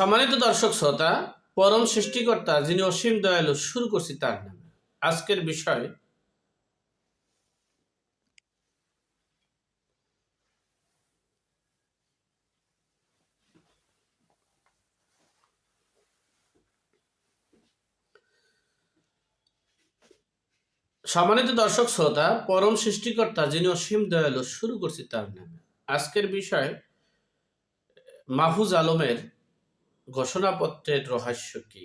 সম্মানিত দর্শক শ্রোতা, পরম সৃষ্টিকর্তা যিনি অসীম দয়ালু, শুরু করছি তার নামে। আজকের বিষয় সম্মানিত দর্শক শ্রোতা, পরম সৃষ্টিকর্তা যিনি অসীম দয়ালু, শুরু করছি তার নামে। আজকের বিষয় মাহফুজ আলমের ঘোষণাপত্রের রহস্য কি।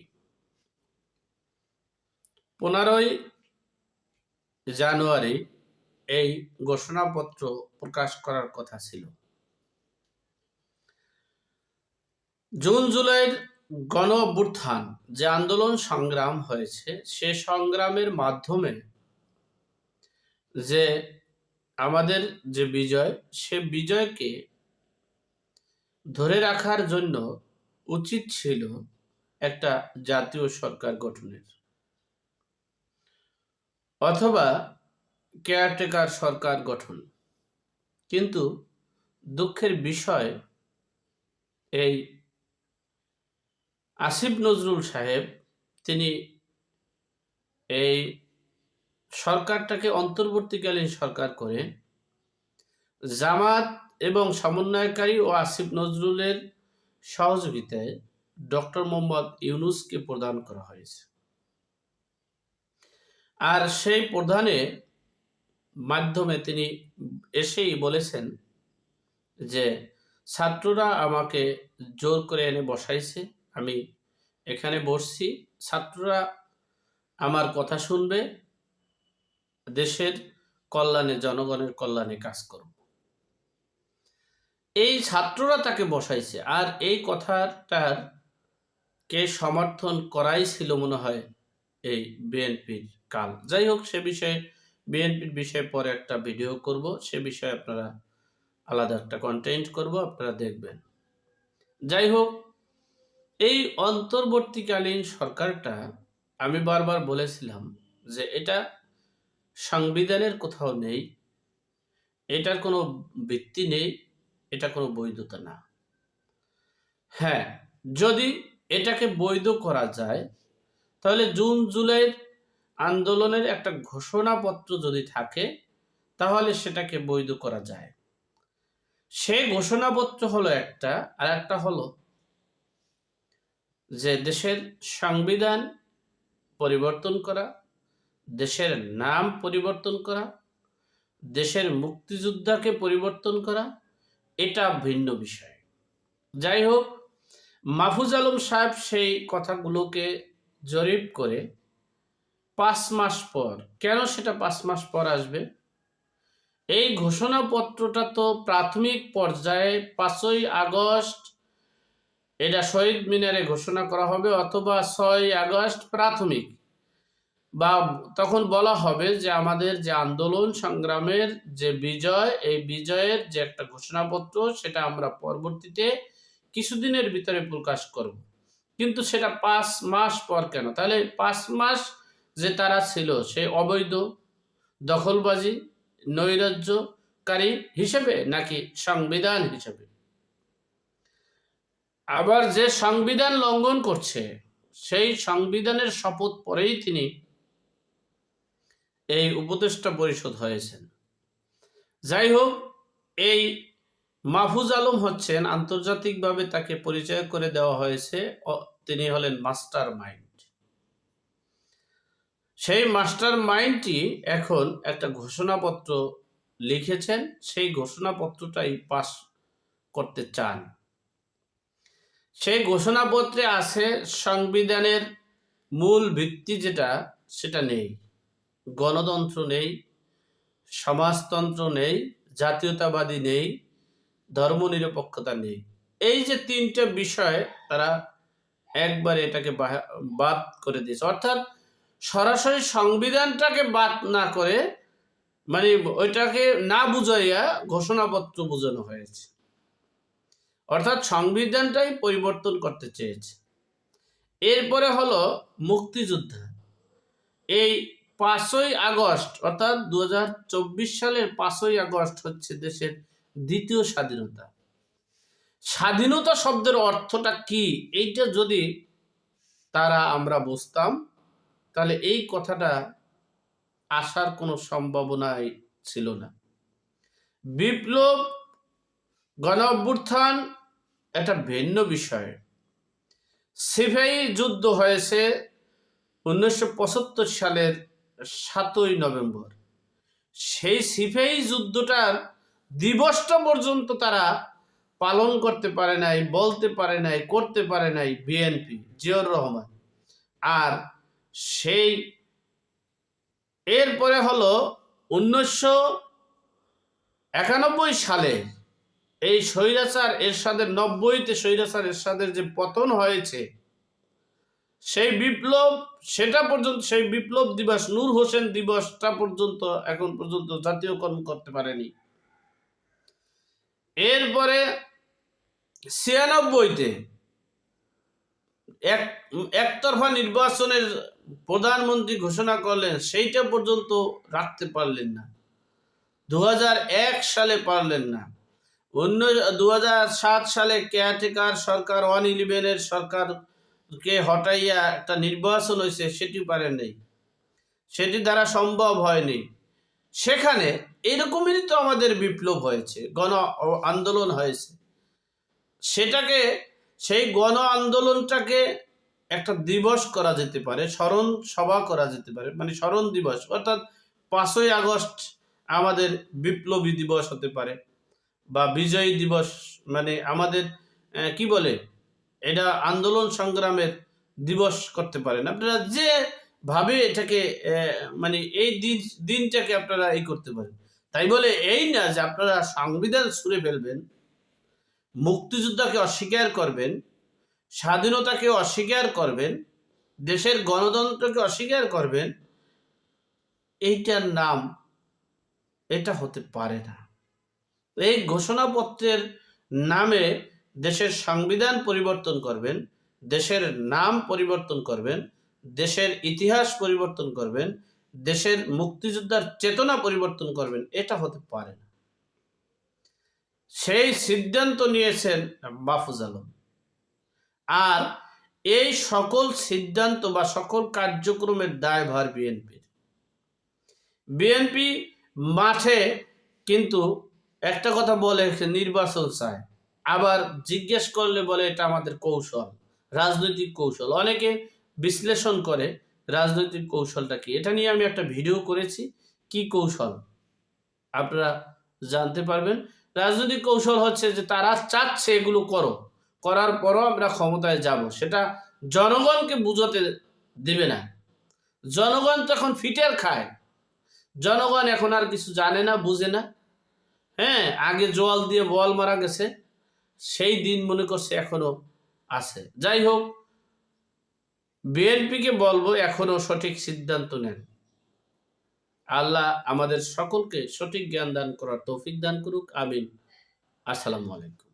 15ই জানুয়ারি এই ঘোষণাপত্র প্রকাশ করার কথা ছিল। জুন জুলাইয়ের গণ অভ্যুত্থান, যে আন্দোলন সংগ্রাম হয়েছে, সে সংগ্রামের মাধ্যমে যে আমাদের যে বিজয়, সে বিজয়কে ধরে রাখার জন্য উচিত ছিল একটা জাতীয় সরকার গঠনের, অথবা কেয়ারটেকার সরকার গঠন। কিন্তু দুঃখের বিষয়, এই আসিফ নজরুল সাহেব তিনি এই সরকারটাকে অন্তর্বর্তীকালীন সরকার করে জামাত এবং সমন্বয়কারী ও আসিফ নজরুলের সহযোগিতায় ডক্টর মোহাম্মদ ইউনূসকে প্রদান করা হয়েছে। আর সেই প্রধানের মাধ্যমে তিনি এসেই বলেছেন যে ছাত্ররা আমাকে জোর করে এনে বসাইছে, আমি এখানে বসছি, ছাত্ররা আমার কথা শুনবে, দেশের কল্যাণে, জনগণের কল্যাণে কাজ করব। এই ছাত্ররা তাকে বসাইছে, আর এই কথাটার কে সমর্থন করাই ছিল মনে হয় এই বিএনপির কাল। যাই হোক, সে বিষয়ে বিএনপির বিষয়ে পরে একটা ভিডিও করব, সে বিষয়ে আপনারা আলাদা একটা কন্টেন্ট করব, আপনারা দেখবেন। যাই হোক, এই অন্তর্বর্তীকালীন সরকারটা আমি বারবার বলেছিলাম যে এটা সংবিধানের কোথাও নেই, এটার কোনো ভিত্তি নেই, এটা কোনো বৈধতা না। হ্যাঁ, যদি এটাকে বৈধ করা যায়, তাহলে জুন জুলাইয়ের আন্দোলনের একটা ঘোষণাপত্র যদি থাকে, তাহলে সেটাকে বৈধ করা যায়। সেই ঘোষণাপত্র হলো একটা, আর একটা হলো যে দেশের সংবিধান পরিবর্তন করা, দেশের নাম পরিবর্তন করা, দেশের মুক্তিযোদ্ধাকে পরিবর্তন করা, এটা ভিন্ন বিষয়। যাই হোক, মাহফুজ আলম সাহেব সেই কথাগুলোকে জরিপ করে 5 মাস পর, কেন সেটা 5 মাস পর আসবে, এই ঘোষণাপত্রটা তো প্রাথমিক পর্যায়ে 5ই আগস্ট এটা শহীদ মিনারে ঘোষণা করা হবে, অথবা 6ই আগস্ট প্রাথমিক, বা তখন বলা হবে যে আমাদের যে আন্দোলন সংগ্রামের যে বিজয়, এই বিজয়ের যে একটা ঘোষণাপত্র, সেটা আমরা পরবর্তীতে কিছুদিনের ভিতরে প্রকাশ করব। কিন্তু সেটা 5 মাস পর কেন? তাহলে 5 মাস যে তারা ছিল, সে অবৈধ, দখলবাজি, নৈরাজ্যকারী হিসেবে, নাকি সংবিধান হিসেবে? আবার যে সংবিধান লঙ্ঘন করছে, সেই সংবিধানের শপথ পরেই তিনি এই উপদেষ্টা পরিষদ হয়েছেন। যাই হোক, এই মাহফুজ আলম হচ্ছেন, আন্তর্জাতিকভাবে তাকে পরিচয় করে দেওয়া হয়েছে, তিনি হলেন মাস্টার মাইন্ড। সেই মাস্টার মাইন্ডটি এখন একটা ঘোষণাপত্র লিখেছেন, সেই ঘোষণাপত্রটাই পাস করতে চান। সেই ঘোষণাপত্রে আছে সংবিধানের মূল ভিত্তি যেটা, সেটা নেই। গণতন্ত্র নেই, সমাজতন্ত্র নেই, জাতীয়তাবাদী নেই, ধর্মনিরপেক্ষতা নেই। এই যে 3টে বিষয় তারা একবারে এটাকে বাদ করে দিয়েছে। অর্থাৎ সরাসরি সংবিধানটাকে বাদ না করে, মানে ওইটাকে না বুঝাইয়া ঘোষণাপত্র বোঝানো হয়েছে। অর্থাৎ সংবিধানটাই পরিবর্তন করতে চেয়েছে। এরপরে হলো মুক্তিযোদ্ধা। এই 5ই আগস্ট, অর্থাৎ 2024 সালের 5ই আগস্ট হচ্ছে দেশের দ্বিতীয় স্বাধীনতা। স্বাধীনতা শব্দের অর্থটা কি এইটা যদি আমরা বুঝতাম, তাহলে এই কথাটা আসার কোনো সম্ভাবনাই ছিল না। বিপ্লব, গণ অভ্যুত্থান একটা ভিন্ন বিষয়। সিপাহী যুদ্ধ হয়েছে 1975 সালের 7ই নভেম্বর। সেই সিপাহী যুদ্ধটার দিবসটা পর্যন্ত তারা পালন করতে পারে নাই, বলতে পারে নাই, করতে পারে নাই বিএনপি, জিয়াউর রহমান। আর সেই এরপরে হলো 1991 সালে এই স্বৈরাচার এরশাদের 90তে স্বৈরাচার এরশাদের যে পতন হয়েছে, সেই বিপ্লব, সেটা পর্যন্ত, সেই বিপ্লব দিবস, নূর হোসেন দিবসটা পর্যন্ত এখন পর্যন্ত জাতীয়করণ করতে পারেনি। এরপরে 96তে একতরফা নির্বাচনের প্রধানমন্ত্রী ঘোষণা করলেন, সেইটা পর্যন্ত রাখতে পারলেন না। 2001 সালে পারলেন না। 2007 সালে কেয়ারটেকার সরকার 111-এর সরকারকে হটাইয়া একটা নির্বাচন হয়েছে, সেটি পারেন নাই, সেটি দ্বারা সম্ভব হয়নি। সেখানে এরকমই তো আমাদের বিপ্লব হয়েছে, গণ আন্দোলন হয়েছে। সেটাকে, সেই গণ আন্দোলনটাকে একটা দিবস করা যেতে পারে, স্মরণ সভা করা যেতে পারে, মানে স্মরণ দিবস, অর্থাৎ 5ই আগস্ট আমাদের বিপ্লবী দিবস হতে পারে, বা বিজয়ী দিবস, মানে আমাদের কি বলে এটা, আন্দোলন সংগ্রামের দিবস করতে পারেন আপনারা, যে ভাবে এটাকে মানে এই দিনটাকে আপনারা এই করতে পারেন। তাই বলে এই না যে আপনারা সংবিধান ছুঁড়ে ফেলবেন, মুক্তিযোদ্ধাকে অস্বীকার করবেন, স্বাধীনতাকে অস্বীকার করবেন, দেশের গণতন্ত্রকে অস্বীকার করবেন। এইটার নাম, এটা হতে পারে না। এই ঘোষণাপত্রের নামে দেশের সংবিধান পরিবর্তন করবেন, দেশের নাম পরিবর্তন করবেন, দেশের ইতিহাস পরিবর্তন করবেন, দেশের মুক্তিযোদ্ধার চেতনা পরিবর্তন করবেন, এটা হতে পারে না। সেই সিদ্ধান্ত নিয়েছেন মাহফুজ আলম। আর এই সকল সিদ্ধান্ত বা সকল কার্যক্রমের দায়ভার বিএনপির। বিএনপি মাঠে কিন্তু একটা কথা বলে, নির্বাচন চায়, আবার জিজ্ঞেস করলে বলে এটা আমাদের কৌশল, রাজনৈতিক কৌশল। অনেকে বিশ্লেষণ করে রাজনৈতিক কৌশলটা কি, এটা নিয়ে আমি একটা ভিডিও করেছি, কি কৌশল আপনারা জানতে পারবেন। রাজনৈতিক কৌশল হচ্ছে যে তারা চাচ্ছে এগুলো করো, করার পরও আমরা ক্ষমতায় যাব, সেটা জনগণকে বুঝাতে দেবে না। জনগণ তখন ফিটের খায়, জনগণ এখন আর কিছু জানে না, বুঝে না। হ্যাঁ, আগে জল দিয়ে বল মারা গেছে, সেই দিন মনে করছে এখনো আছে। যাই হোক, বিএনপিকে বলবো এখনো সঠিক সিদ্ধান্ত নেন। আল্লাহ আমাদের সকলকে সঠিক জ্ঞান দান করার তৌফিক দান করুক, আমিন। আসসালামু আলাইকুম।